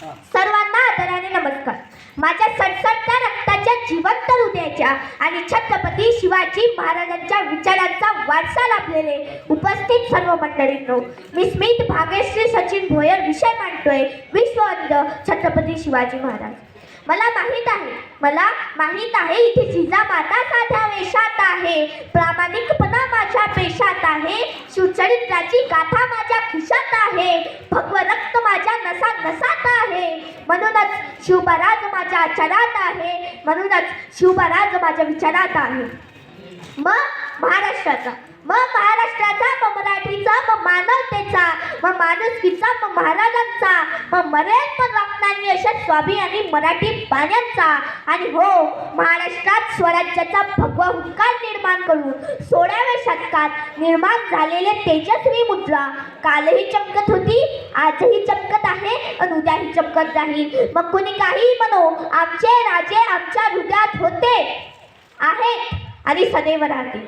सर्वांना आदराने नमस्कार. माझ्या सडसडत्या रक्ताच्या जिवंत हृदयाच्या आणि छत्रपती शिवाजी महाराजांच्या विचारांचा वारसा लाभलेले उपस्थित सर्व मंडळींनो, मी स्मित भाग्यश्री सचिन भोयर विषय मांडतोय, विश्ववंद्य छत्रपती शिवाजी महाराज. मला माहीत आहे इथे जिजामाता साध्या वेशात आहे, प्रामाणिकपणा माझ्या पेशात आहे, शिवचरित्राची गाथा माझ्या खिशात आहे, भगव रक्त माझ्या नसा नसात आहे, म्हणूनच शिवबराज माझ्या आचारात आहे, म्हणूनच शिवबराज माझ्या विचारात आहे. मग महाराष्ट्राचा, मग मराठीचा, मग मानवतेचा, मग माणुसकीचा, मग महाराजांचा, मग मरेल पण रत्नांनी अशा स्वाभिमानी मराठी बाण्यांचा. आणि हो, महाराष्ट्रात स्वराज्याचा भगवा हुंकार निर्माण करून 16व्या शतकात निर्माण झालेले तेजस्वी मुद्रा कालही चमकत होती, आजही चमकत आहे आणि उद्याही चमकत राहील. मग कुणी काही म्हणो, आमचे राजे आमच्या हृदयात होते, आहेत आणि सदैव राहतील.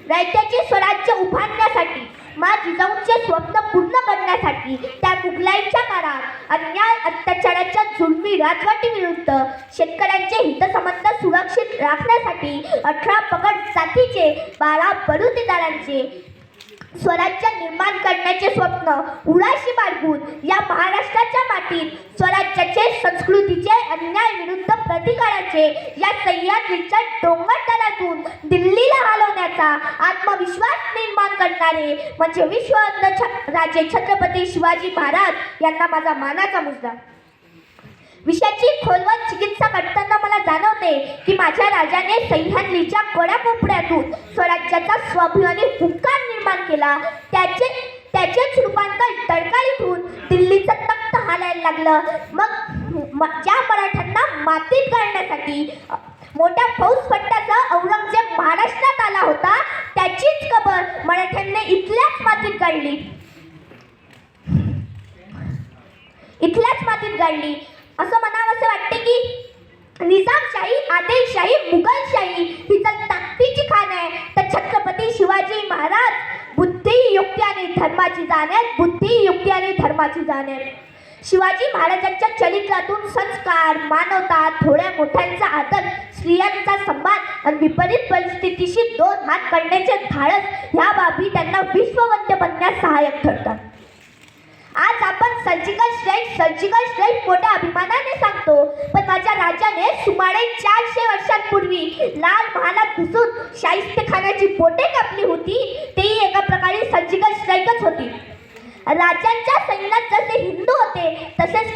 रयतेचे स्वराज्य उभारण्यासाठी, माँ जिजाऊंचे स्वप्न पूर्ण करण्यासाठी, त्या मुघलाईच्या काळात अन्याय अत्याचाराच्या जुलमी राजवटीविरुद्ध शेतकऱ्यांचे हितसंबंध सुरक्षित राखण्यासाठी 18 पगड जातीचे 12 बलुतेदारांचे स्वराज्य निर्माण करण्याचे स्वप्न उराशी बाळगून या महाराष्ट्राच्या मातीत स्वराज्याचे, संस्कृतीचे, अन्याय विरुद्ध प्रतिकाराचे या सह्याद्रीच्या डोंगरदऱ्यातून दिल्लीला हलवण्याचा आत्मविश्वास निर्माण करणारे म्हणजे विश्ववंद्य राजे छत्रपती शिवाजी महाराज यांना माझा मानाचा मुजरा. विषयाची खोलवर चिकित्सा करताना मला जाणवते की माझ्या राजाने सह्याद्रीच्या कड्याकोपऱ्यातून स्वराज्याचा स्वाभिमानी हुंकार निर्माण केला. त्याचेच रूपांतर तडकाळीत होऊन दिल्लीचं तख्त हालायला लागलं. मग ज्या मराठ्यांना मातीत गाळण्यासाठी मोठ्या फौजफट्ट्यासह औरंगजेब महाराष्ट्रात आला होता, त्याचीच कबर मराठ्यांनी इथल्याच मातीत गाळली. असं म्हणावंसं वाटते की निजामशाही, आदिलशाही, मुघलशाही ही जर ताकदीची खाण आहे, तर छत्रपती शिवाजी महाराज बुद्धी, युक्ती आणि धर्माची जाणीव. शिवाजी महाराजांच्या चरित्रातून संस्कार, मानवता, थोड्या मोठ्यांचा आदर, स्त्रियांचा सन्मान आणि विपरीत परिस्थितीशी 2 हात करण्याचे धाडस ह्या बाबी त्यांना विश्ववंद्य बनण्यास सहाय्यक ठरतात. आज आपण सर्जिकल स्ट्राईक मोठ्या अभिमानाने सांगतो, पण माझ्या राजाने सुमारे 400 वर्षांपूर्वी लाल महालात घुसून शाहिस्तेखानाची बोटे कापली होती. तेही एका प्रकारे सर्जिकल स्ट्राईकच होती. राजांच्या सैन्यात जसे हिंदू होते, तसेच